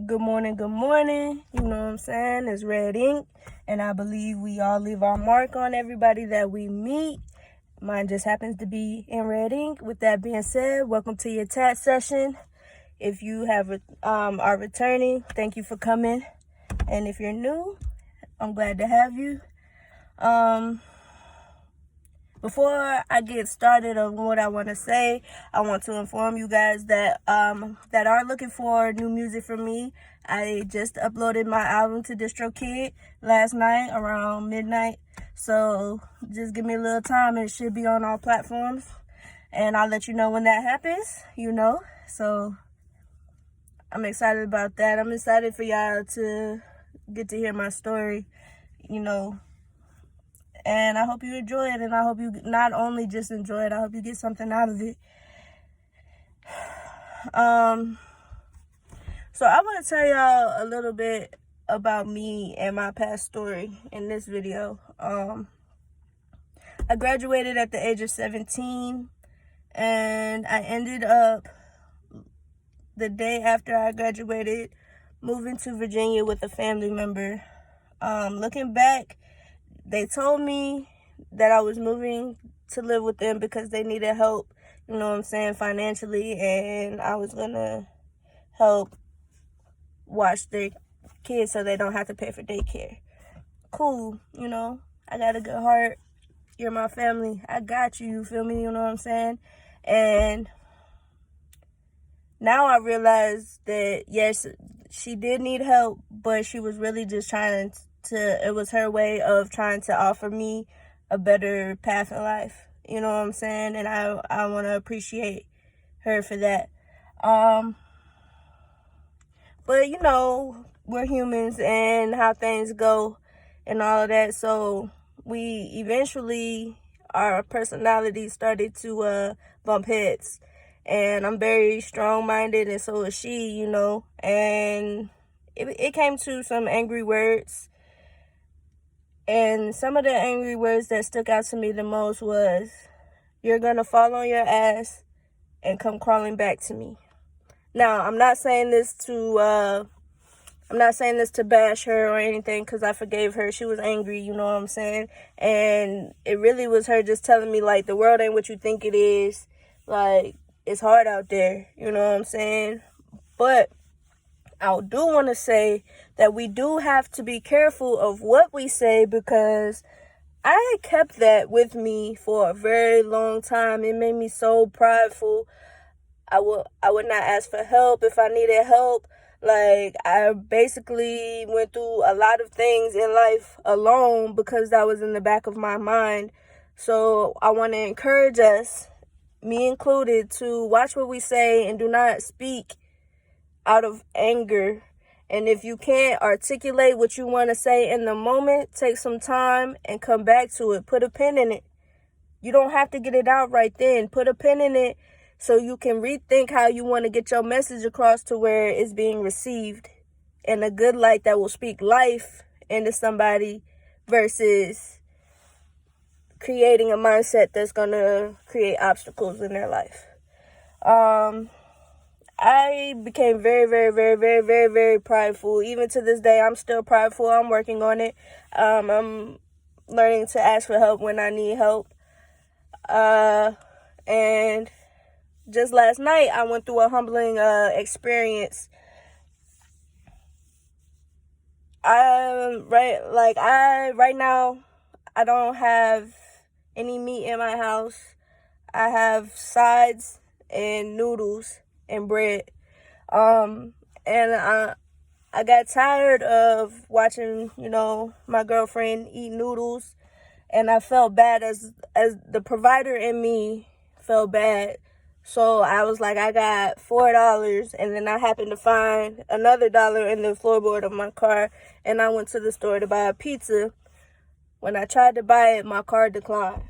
Good morning, good morning. You know what I'm saying? It's Red Ink, and I believe we all leave our mark on everybody that we meet. Mine just happens to be in Red Ink. With that being said, welcome to your tat session. If you are returning, thank you for coming. And if you're new, I'm glad to have you. Before I get started on what I want to say, I want to inform you guys that that are looking for new music from me. I just uploaded my album to DistroKid last night around midnight. So just give me a little time. It should be on all platforms. And I'll let you know when that happens, So I'm excited about that. I'm excited for y'all to get to hear my story, And I hope you enjoy it, and I hope you not only just enjoy it, I hope you get something out of it. So I want to tell y'all a little bit about me and my past story in this video. I graduated at the age of 17, and I ended up, the day after I graduated, moving to Virginia with a family member. Looking back, they told me that I was moving to live with them because they needed help, financially, and I was going to help watch their kids so they don't have to pay for daycare. Cool, I got a good heart. You're my family. I got you, you feel me? You know what I'm saying? And now I realize that, yes, she did need help, but she was really just it was her way of trying to offer me a better path in life. You know what I'm saying? And I want to appreciate her for that. But, we're humans and how things go and all of that. So we eventually, our personalities started to bump heads. And I'm very strong-minded, and so is she, And it came to some angry words. And some of the angry words that stuck out to me the most was, "You're going to fall on your ass and come crawling back to me." Now, I'm not saying this to bash her or anything, because I forgave her. She was angry, you know what I'm saying? And it really was her just telling me, like, the world ain't what you think it is. Like, it's hard out there, you know what I'm saying? But I do want to say that we do have to be careful of what we say, because I kept that with me for a very long time. It made me so prideful. I would not ask for help if I needed help. Like, I basically went through a lot of things in life alone because that was in the back of my mind. So I want to encourage us, me included, to watch what we say and do not speak out of anger. And if you can't articulate what you want to say in the moment, take some time and come back to it. Put a pin in it. You don't have to get it out right then. Put a pin in it so you can rethink how you want to get your message across to where it's being received in a good light that will speak life into somebody, versus creating a mindset that's going to create obstacles in their life. I became very, very, very, very, very, very prideful. Even to this day, I'm still prideful. I'm working on it. I'm learning to ask for help when I need help. And just last night, I went through a humbling experience. Right now, I don't have any meat in my house. I have sides and noodles and bread. And I got tired of watching, my girlfriend eat noodles, and I felt bad as the provider in me felt bad. So I was like, I got $4, and then I happened to find another dollar in the floorboard of my car, and I went to the store to buy a pizza. When I tried to buy it, my card declined,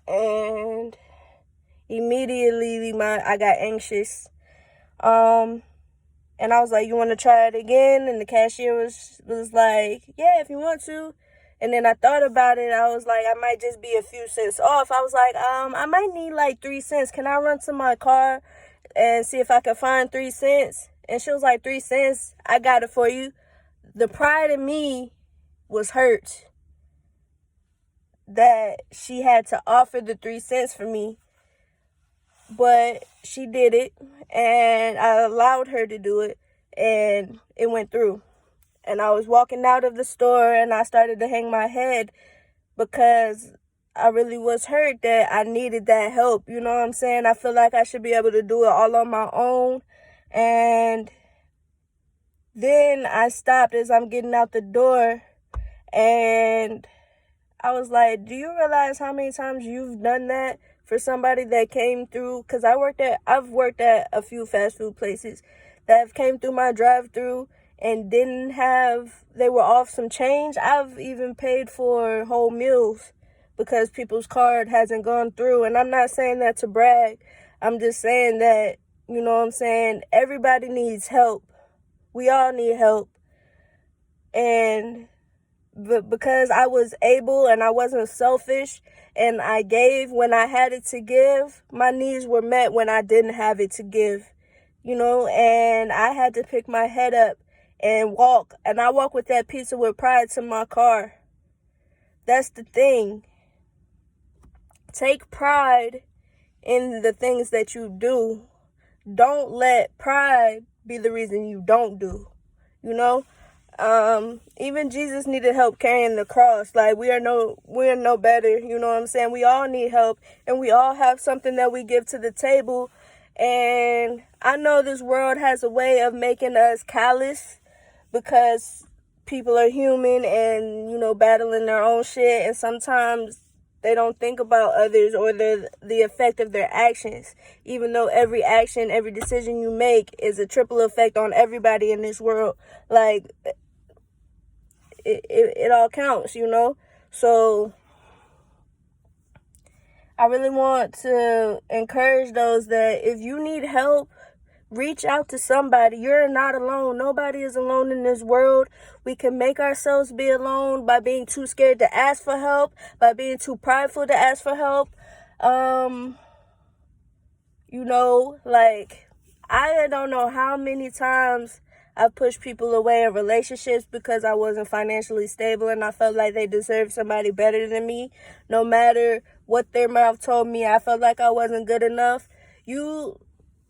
and immediately I got anxious. And I was like, "You want to try it again?" And the cashier was like, "Yeah, if you want to." And then I thought about it. I was like, I might just be a few cents off. I was like, I might need like 3 cents. Can I run to my car and see if I can find 3 cents? And she was like, 3 cents, I got it for you. The pride in me was hurt that she had to offer the 3 cents for me. But she did it, and I allowed her to do it, and it went through. And I was walking out of the store, and I started to hang my head because I really was hurt that I needed that help. You know what I'm saying? I feel like I should be able to do it all on my own. And then I stopped as I'm getting out the door, and I was like, do you realize how many times you've done that for somebody that came through? Because I've worked at a few fast food places that have came through my drive-through and they were off some change. I've even paid for whole meals because people's card hasn't gone through. And I'm not saying that to brag. I'm just saying that, you know what I'm saying, everybody needs help. We all need help. But because I was able and I wasn't selfish and I gave when I had it to give, my needs were met when I didn't have it to give, you know, and I had to pick my head up and walk. And I walk with that pizza with pride to my car. That's the thing. Take pride in the things that you do. Don't let pride be the reason you don't do, you know? Even Jesus needed help carrying the cross. Like, we're no better, you know what I'm saying? We all need help, and we all have something that we give to the table. And I know this world has a way of making us callous because people are human and, you know, battling their own shit, and sometimes they don't think about others or the effect of their actions, even though every action, every decision you make is a triple effect on everybody in this world. Like, it all counts, you know? So I really want to encourage those that if you need help, reach out to somebody. You're not alone. Nobody is alone in this world. We can make ourselves be alone by being too scared to ask for help, by being too prideful to ask for help. You know, like, I don't know how many times I've pushed people away in relationships because I wasn't financially stable and I felt like they deserved somebody better than me. No matter what their mouth told me, I felt like I wasn't good enough. You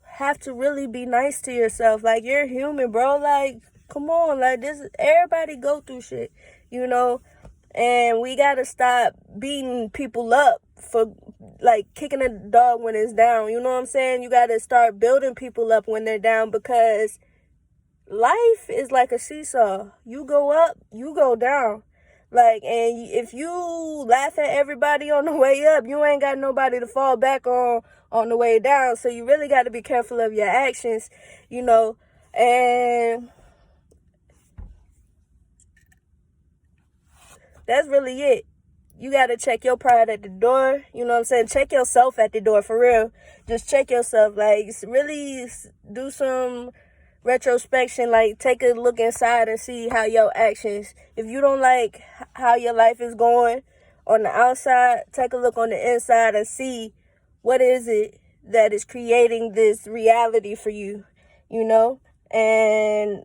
have to really be nice to yourself. Like, you're human, bro. Like, come on. Like, everybody go through shit, you know? And we gotta stop beating people up for, like, kicking a dog when it's down. You know what I'm saying? You gotta start building people up when they're down, because life is like a seesaw. You go up, you go down. Like, and if you laugh at everybody on the way up, you ain't got nobody to fall back on the way down. So you really got to be careful of your actions, you know. And that's really it. You got to check your pride at the door. You know what I'm saying? Check yourself at the door, for real. Just check yourself. Like, really do some retrospection. Like, take a look inside and see how your actions, if you don't like how your life is going on the outside, take a look on the inside and see what is it that is creating this reality for you, you know? And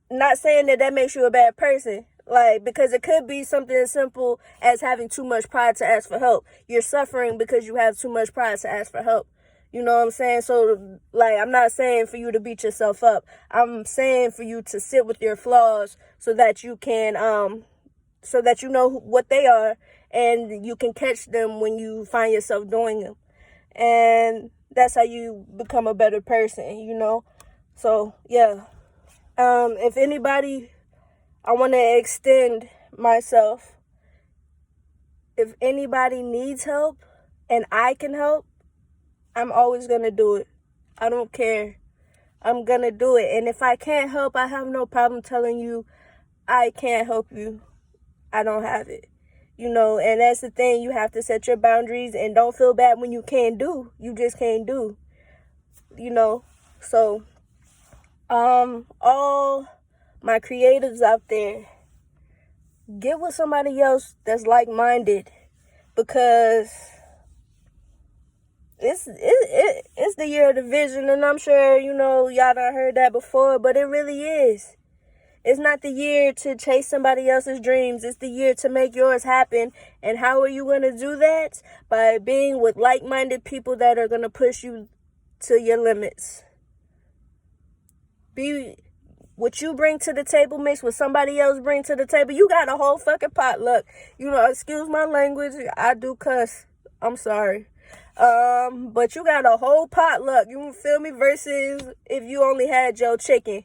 not saying that makes you a bad person, like, because it could be something as simple as having too much pride to ask for help. You're suffering because you have too much pride to ask for help. You know what I'm saying? So, like, I'm not saying for you to beat yourself up. I'm saying for you to sit with your flaws so that you can, so that you know what they are and you can catch them when you find yourself doing them. And that's how you become a better person, you know? So, yeah. If anybody, I want to extend myself. If anybody needs help and I can help, I'm always going to do it. I don't care. I'm going to do it. And if I can't help, I have no problem telling you I can't help you. I don't have it. You know, and that's the thing. You have to set your boundaries and don't feel bad when you can't do. You just can't do. You know, so all my creatives out there, get with somebody else that's like-minded, because it's is the year of the vision, and I'm sure, y'all done heard that before, but it really is. It's not the year to chase somebody else's dreams. It's the year to make yours happen. And how are you going to do that? By being with like-minded people that are going to push you to your limits. What you bring to the table mixed with somebody else bring to the table. You got a whole fucking potluck. Excuse my language. I do cuss. I'm sorry. But you got a whole potluck. You feel me? Versus if you only had your chicken.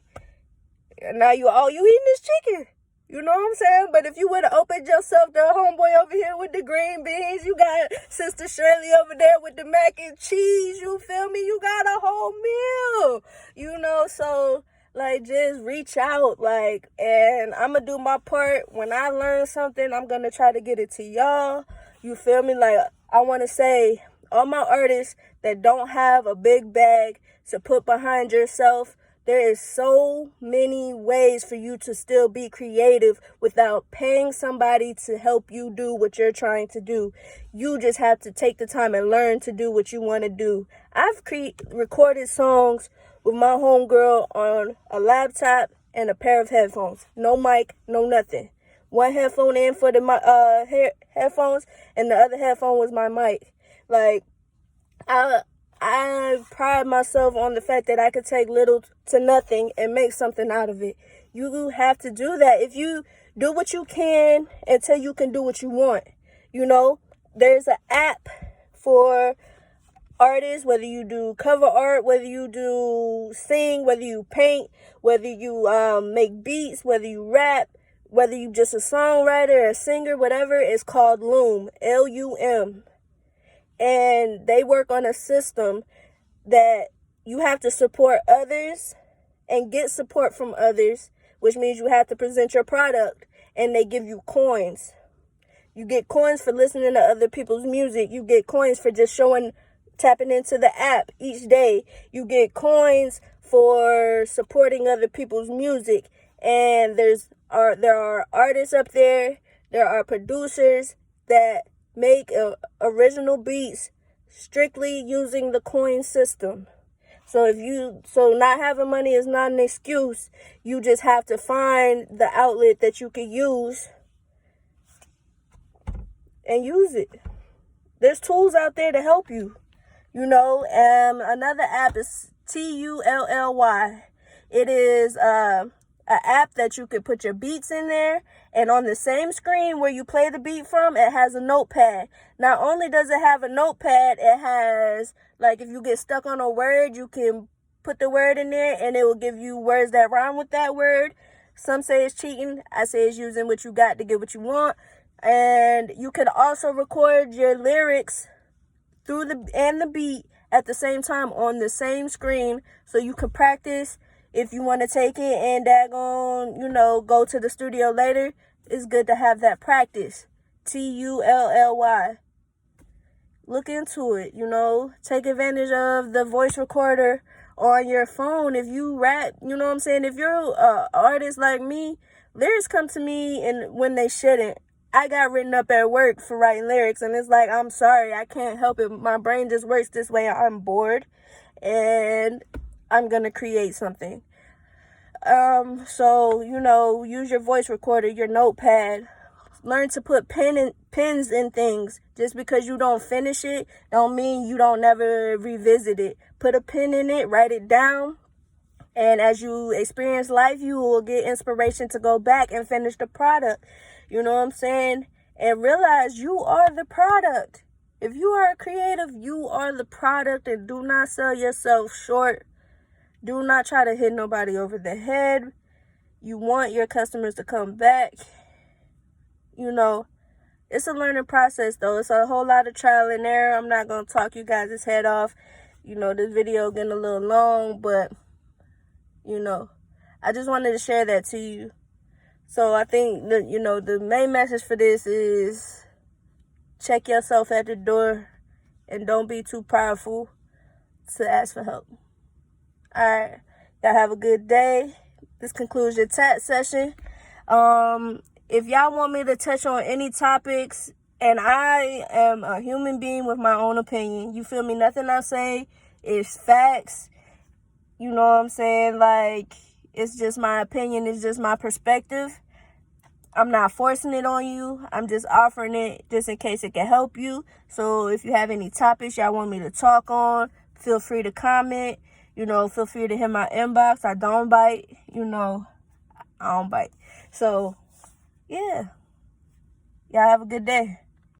Now you eating this chicken. You know what I'm saying? But if you would have opened yourself to a homeboy over here with the green beans, you got Sister Shirley over there with the mac and cheese, you feel me? You got a whole meal. So just reach out, and I'm gonna do my part. When I learn something, I'm gonna try to get it to y'all. You feel me? I want to say, all my artists that don't have a big bag to put behind yourself, there is so many ways for you to still be creative without paying somebody to help you do what you're trying to do. You just have to take the time and learn to do what you want to do. I've recorded songs with my homegirl on a laptop and a pair of headphones. No mic, no nothing. One headphone in for the headphones, and the other headphone was my mic. I pride myself on the fact that I could take little to nothing and make something out of it. You have to do that. If you do what you can until you can do what you want. There's an app for artists, whether you do cover art, whether you do sing, whether you paint, whether you make beats, whether you rap, whether you just a songwriter, a singer, whatever. It's called Loom, L-U-M. And they work on a system that you have to support others and get support from others, which means you have to present your product, and they give you coins. You get coins for listening to other people's music. You get coins for just tapping into the app each day. You get coins for supporting other people's music. And there are artists up there. There are producers that make original beats strictly using the coin system. So not having money is not an excuse. You just have to find the outlet that you can use and use it. There's tools out there to help you. Another app is TULLY. It is an app that you could put your beats in there, and on the same screen where you play the beat from, it has a notepad. Not only does it have a notepad, it has, if you get stuck on a word, you can put the word in there and it will give you words that rhyme with that word. Some say it's cheating. I say it's using what you got to get what you want. And you can also record your lyrics through the beat at the same time on the same screen, so you can practice. If you want to take it and go to the studio later, it's good to have that practice. TULLY. Look into it, Take advantage of the voice recorder on your phone. If you rap, If you're an artist like me, lyrics come to me and when they shouldn't. I got written up at work for writing lyrics, and it's I'm sorry, I can't help it. My brain just works this way. I'm bored, and I'm going to create something. So, use your voice recorder, your notepad. Learn to put pins in things. Just because you don't finish it, don't mean you don't never revisit it. Put a pin in it, write it down. And as you experience life, you will get inspiration to go back and finish the product. You know what I'm saying? And realize you are the product. If you are a creative, you are the product, and do not sell yourself short. Do not try to hit nobody over the head. You want your customers to come back. It's a learning process, though. It's a whole lot of trial and error. I'm not going to talk you guys' head off. This video getting a little long, but, I just wanted to share that to you. So I think that, the main message for this is check yourself at the door and don't be too prideful to ask for help. All right. Y'all have a good day. This concludes your chat session. If y'all want me to touch on any topics, and I am a human being with my own opinion, you feel me? Nothing I say It's facts. You know what I'm saying? Like, it's just my opinion. It's just my perspective. I'm not forcing it on you. I'm just offering it just in case it can help you. So if you have any topics y'all want me to talk on, feel free to comment. You know, feel free to hit my inbox. I don't bite. You know, I don't bite. So, yeah. Y'all have a good day.